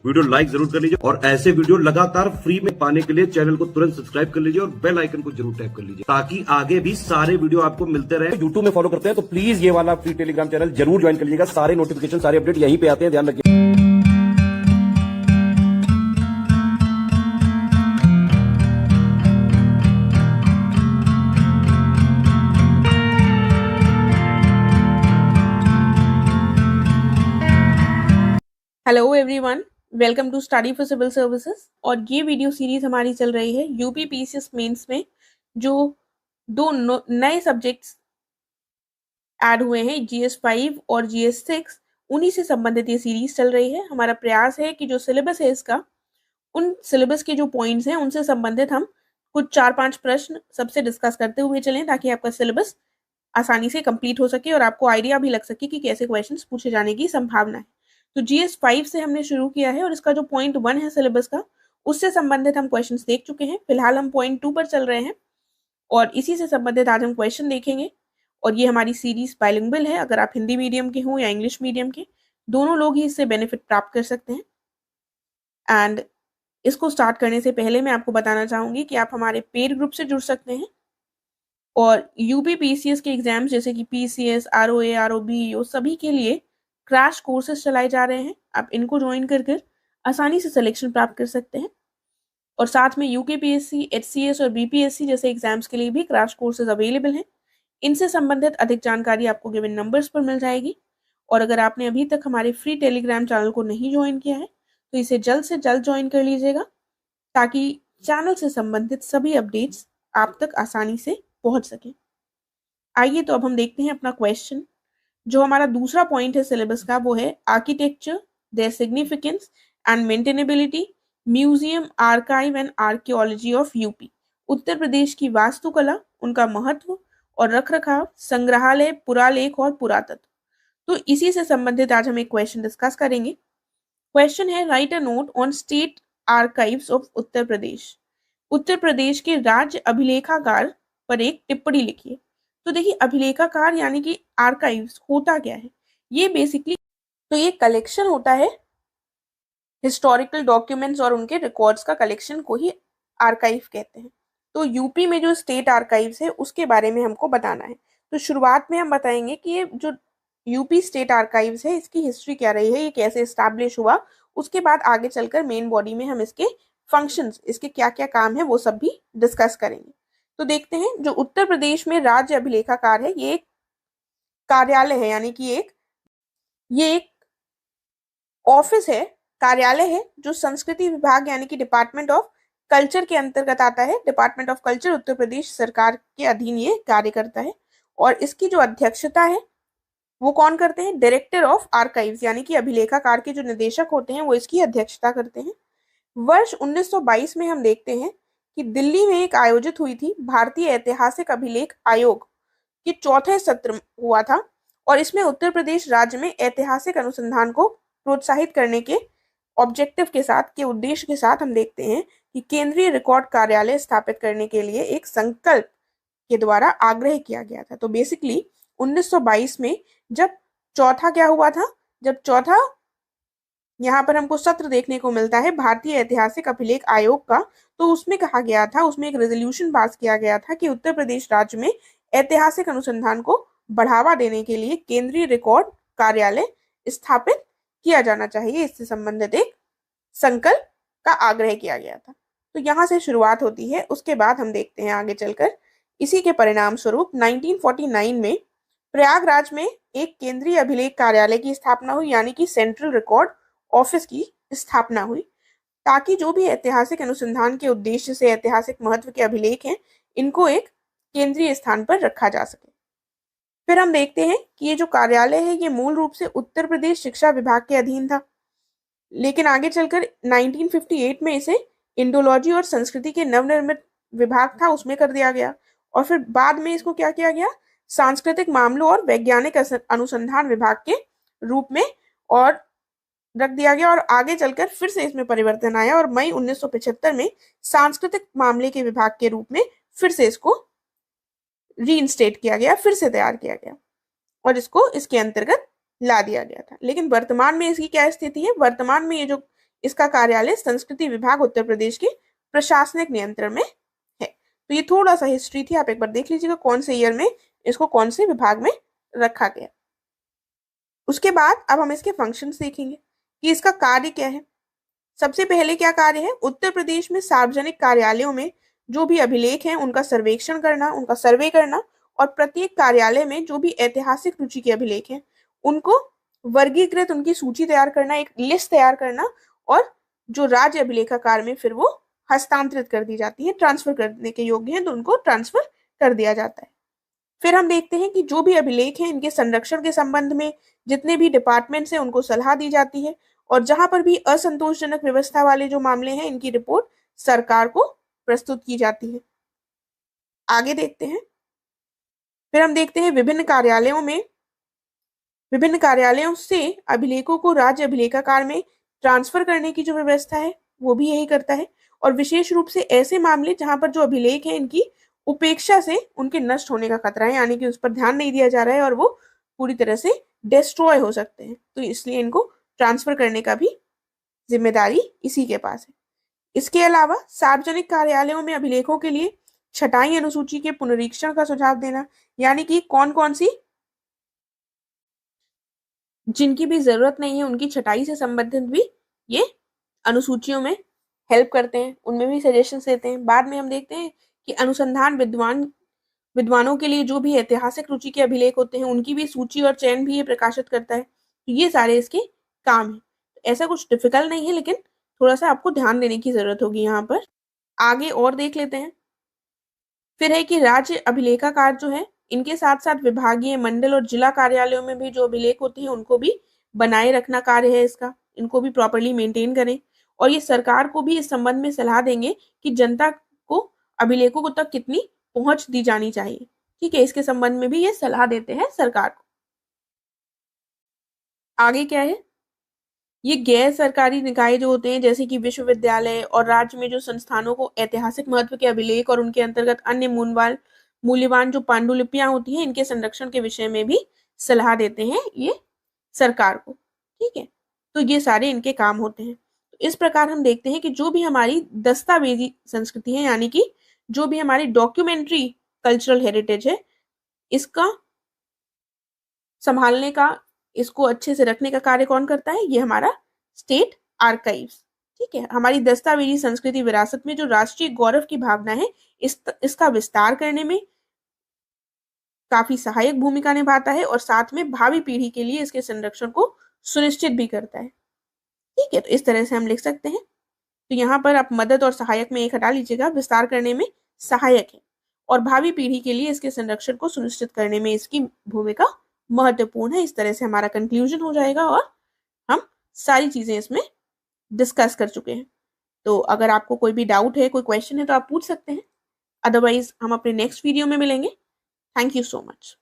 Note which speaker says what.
Speaker 1: Video like जरूर कर लीजिए और ऐसे वीडियो लगातार फ्री में पाने के लिए चैनल को तुरंत सब्सक्राइब कर लीजिए और बेल आइकन को जरूर टैप कर लीजिए ताकि आगे भी सारे वीडियो आपको मिलते रहे। यूट्यूब में फॉलो करते हैं तो प्लीज ये वाला फ्री टेलीग्राम चैनल जरूर ज्वाइन कर लीजिएगा। सारे नोटिफिकेशन सारे अपडेट यहीं पे आते हैं, ध्यान रखिए।
Speaker 2: Hello everyone, welcome to study for civil services. और ये वीडियो सीरीज हमारी चल रही है यूपी पीसीएस मेंस में जो दो नए सब्जेक्ट्स ऐड हुए हैं, जीएस 5 और जीएस 6, उन्हीं से संबंधित ये सीरीज चल रही है। हमारा प्रयास है कि जो सिलेबस है इसका, उन सिलेबस के जो पॉइंट्स हैं उनसे संबंधित हम कुछ 4-5 प्रश्न सबसे डिस्कस करते हुए चलें ताकि आपका सिलेबस आसानी से कंप्लीट हो सके और आपको आइडिया भी लग सके कि कैसे क्वेश्चंस पूछे जाने की संभावना है। तो जीएस 5 से हमने शुरू किया है और इसका जो पॉइंट 1 है सिलेबस का, उससे संबंधित हम क्वेश्चंस देख चुके हैं। फिलहाल हम पॉइंट 2 पर चल रहे हैं और इसी से संबंधित आज हम क्वेश्चन देखेंगे। और ये हमारी सीरीज बाइलिंगुअल है, अगर आप हिंदी मीडियम के हो या इंग्लिश मीडियम के, दोनों लोग ही इससे बेनिफिट प्राप्त कर सकते हैं। एंड इसको स्टार्ट करने से पहले मैं आपको बताना चाहूंगी कि आप हमारे पेड ग्रुप से जुड़ सकते हैं और यूपी पीसीएस के एग्जाम्स जैसे कि पीसीएस, आरओए, आरओबी, वो सभी के लिए क्रैश कोर्सेज चलाए जा रहे हैं। आप इनको ज्वाइन कर आसानी से सिलेक्शन प्राप्त कर सकते हैं। और साथ में यूकेपीएससी, एचसीएस और बीपीएससी जैसे एग्जाम्स के लिए भी क्रैश कोर्सेज अवेलेबल हैं। इनसे संबंधित अधिक जानकारी आपको गिवन नंबर्स पर मिल जाएगी। और अगर आपने अभी तक हमारे फ्री टेलीग्राम चैनल को नहीं ज्वाइन किया है तो इसे जल्द से जल्द ज्वाइन कर लीजिएगा ताकि चैनल से संबंधित सभी अपडेट्स आप तक आसानी से पहुंच सके। आइए तो अब हम देखते हैं अपना क्वेश्चन। जो हमारा दूसरा पॉइंट है सिलेबस का वो है architecture, their significance and maintainability, museum, archive and archaeology of UP. Uttar Pradesh की वास्तुकला, उनका महत्व और रखरखाव, संग्रहालय, पुरालेख और पुरातत्व। तो इसी से संबंधित आज हम एक क्वेश्चन डिस्कस करेंगे। क्वेश्चन है, write a note on state archives of Uttar Pradesh. Uttar Pradesh के राज्य अभिलेखागार पर एक टिप्पणी लिखिए। तो देखिए, अभिलेखागार यानी कि आर्काइव्स होता क्या है? ये बेसिकली तो ये कलेक्शन होता है हिस्टोरिकल डॉक्यूमेंट्स और उनके रिकॉर्ड्स का कलेक्शन को ही आर्काइव कहते हैं। तो यूपी में जो स्टेट आर्काइव्स है उसके बारे में हमको बताना है। तो शुरुआत में हम बताएंगे कि ये जो यूपी स्टेट आर्काइव्स है इसकी हिस्ट्री क्या रही है, ये कैसे एस्टैब्लिश हुआ। उसके बाद आगे चलकर मेन बॉडी में हम इसके फंक्शंस, इसके क्या क्या काम है वो सब भी डिस्कस करेंगे। तो देखते हैं, जो उत्तर प्रदेश में राज्य अभिलेखागार है ये एक कार्यालय है, यानी कि ये एक ऑफिस है, कार्यालय है जो संस्कृति विभाग यानी कि डिपार्टमेंट ऑफ कल्चर के अंतर्गत आता है। Department of culture Uttar Pradesh सरकार के अधीन ये कार्य करता है। और इसकी जो अध्यक्षता है वो कौन करते हैं? डायरेक्टर ऑफ आर्काइव्स यानी कि अभिलेखागार के जो निदेशक होते हैं वो इसकी अध्यक्षता करते हैं। वर्ष 1922 में हम देखते हैं कि दिल्ली में एक आयोजित हुई थी भारतीय ऐतिहासिक अभिलेख आयोग के चौथे सत्र हुआ था और इसमें उत्तर प्रदेश राज्य में ऐतिहासिक अनुसंधान को प्रोत्साहित करने के ऑब्जेक्टिव के साथ, के उद्देश्य के साथ हम देखते हैं कि केंद्रीय रिकॉर्ड कार्यालय स्थापित करने के लिए एक संकल्प के द्वारा आग्रह किया गया था। तो बेसिकली 1922 में जब चौथा क्या हुआ था, जब चौथा यहाँ पर हमको सत्र देखने को मिलता है भारतीय ऐतिहासिक अभिलेख आयोग का, तो उसमें कहा गया था, उसमें एक रेजोल्यूशन पास किया गया था कि उत्तर प्रदेश राज्य में ऐतिहासिक अनुसंधान को बढ़ावा देने के लिए केंद्रीय रिकॉर्ड कार्यालय स्थापित किया जाना चाहिए। इससे संबंधित एक संकल्प का आग्रह किया गया था। तो यहाँ से शुरुआत होती है। उसके बाद हम देखते हैं आगे चलकर इसी के परिणाम स्वरूप 1949 में प्रयागराज में एक केंद्रीय अभिलेख कार्यालय की स्थापना हुई, यानी कि सेंट्रल रिकॉर्ड ऑफिस की स्थापना हुई, ताकि जो भी ऐतिहासिक अनुसंधान के उद्देश्य से ऐतिहासिक महत्व के अभिलेख हैं इनको एक केंद्रीय स्थान पर रखा जा सके। फिर हम देखते हैं कि ये जो कार्यालय है ये मूल रूप से उत्तर प्रदेश शिक्षा विभाग के अधीन था, लेकिन आगे चलकर 1958 में इसे इंडोलॉजी और संस्कृति के नवनिर्मित विभाग था उसमें कर दिया गया और फिर बाद में इसको क्या किया गया, सांस्कृतिक मामलों और वैज्ञानिक अनुसंधान विभाग के रूप में और रख दिया गया। और आगे चलकर फिर से इसमें परिवर्तन आया और मई 1975 में सांस्कृतिक मामले के विभाग के रूप में फिर से इसको रीइंस्टेट किया गया, फिर से तैयार किया गया और इसको इसके अंतर्गत ला दिया गया था। लेकिन वर्तमान में इसकी क्या स्थिति है? वर्तमान में ये जो इसका कार्यालय संस्कृति विभाग उत्तर प्रदेश के प्रशासनिक नियंत्रण में है। तो ये थोड़ा सा हिस्ट्री थी, आप एक बार देख लीजिएगा कौन से ईयर में इसको कौन से विभाग में रखा गया। उसके बाद अब हम इसके फंक्शंस देखेंगे कि इसका कार्य क्या है। सबसे पहले क्या कार्य है, उत्तर प्रदेश में सार्वजनिक कार्यालयों में जो भी अभिलेख हैं उनका सर्वेक्षण करना, उनका सर्वे करना, और प्रत्येक कार्यालय में जो भी ऐतिहासिक रुचि के अभिलेख हैं उनको वर्गीकृत, उनकी सूची तैयार करना, एक लिस्ट तैयार करना, और जो राज्य अभिलेखागार में फिर वो हस्तांतरित कर दी जाती है, ट्रांसफर करने के योग्य हैं तो उनको ट्रांसफर कर दिया जाता है। फिर हम देखते हैं कि जो भी अभिलेख हैं इनके संरक्षण के संबंध में जितने भी डिपार्टमेंट्स हैं उनको सलाह दी जाती है, और जहां पर भी असंतोषजनक व्यवस्था वाले जो मामले हैं इनकी रिपोर्ट सरकार को प्रस्तुत की जाती है। आगे देखते हैं, फिर हम देखते हैं विभिन्न कार्यालयों से अभिलेखों को राज्य अभिलेखागार में ट्रांसफर करने की जो व्यवस्था है वो भी यही करता है, और विशेष रूप से ऐसे मामले जहां पर जो अभिलेख हैं इनकी उपेक्षा से उनके नष्ट होने का खतरा है, यानी कि उस पर ध्यान नहीं दिया जा रहा है और वो पूरी तरह से डिस्ट्रॉय हो सकते हैं, तो इसलिए इनको ट्रांसफर करने का भी जिम्मेदारी इसी के पास है। इसके अलावा सार्वजनिक कार्यालयों में अभिलेखों के लिए छटाई अनुसूची के पुनरीक्षण का सुझाव देना, यानी कि कौन कौन सी जिनकी भी जरूरत नहीं है उनकी छटाई से संबंधित भी ये अनुसूचियों में हेल्प करते हैं, उनमें भी सजेशंस देते हैं। बाद में हम देखते हैं कि अनुसंधान विद्वानों के लिए जो भी ऐतिहासिक रुचि के अभिलेख होते हैं उनकी भी सूची और चयन भी ये प्रकाशित करता है। तो ये सारे इसके काम है। ऐसा कुछ डिफिकल्ट नहीं है, लेकिन थोड़ा सा आपको ध्यान देने की जरूरत होगी यहाँ पर। आगे और देख लेते हैं। फिर है कि राज्य अभिलेखागार जो है इनके साथ साथ विभागीय, मंडल और जिला कार्यालयों में भी जो अभिलेख होते हैं उनको भी बनाए रखना कार्य है इसका, इनको भी प्रॉपर्ली मेंटेन करें, और ये सरकार को भी इस संबंध में सलाह देंगे कि जनता को अभिलेखों को तक कितनी पहुंच दी जानी चाहिए। ठीक है, इसके संबंध में भी ये सलाह देते हैं सरकार को। आगे क्या है, ये गैर सरकारी निकाय जो होते हैं जैसे कि विश्वविद्यालय और राज्य में जो संस्थानों को ऐतिहासिक महत्व के अभिलेख और उनके अंतर्गत अन्य मूल्यवान जो पांडुलिपियां होती हैं इनके संरक्षण के विषय में भी सलाह देते हैं ये सरकार को। ठीक है, तो ये सारे इनके काम होते हैं। तो इस प्रकार हम देखते हैं कि जो भी हमारी दस्तावेजी संस्कृति है, यानी कि जो भी हमारी डॉक्यूमेंट्री कल्चरल हेरिटेज है, इसका संभालने का, इसको अच्छे से रखने का कार्य कौन करता है, ये हमारा स्टेट आर्काइव्स। ठीक है, हमारी दस्तावेजी संस्कृति विरासत में जो राष्ट्रीय गौरव की भावना है इसका विस्तार करने में काफी सहायक भूमिका निभाता है, और साथ में भावी पीढ़ी के लिए इसके संरक्षण को सुनिश्चित भी करता है। ठीक है, तो इस तरह से हम लिख सकते हैं। तो यहाँ पर आप मदद और सहायक में एक हटा लीजिएगा, विस्तार करने में सहायक है और भावी पीढ़ी के लिए इसके संरक्षण को सुनिश्चित करने में इसकी भूमिका महत्वपूर्ण है। इस तरह से हमारा कंक्लूजन हो जाएगा और हम सारी चीजें इसमें डिस्कस कर चुके हैं। तो अगर आपको कोई भी डाउट है, कोई क्वेश्चन है तो आप पूछ सकते हैं, अदरवाइज हम अपने नेक्स्ट वीडियो में मिलेंगे। Thank you so much.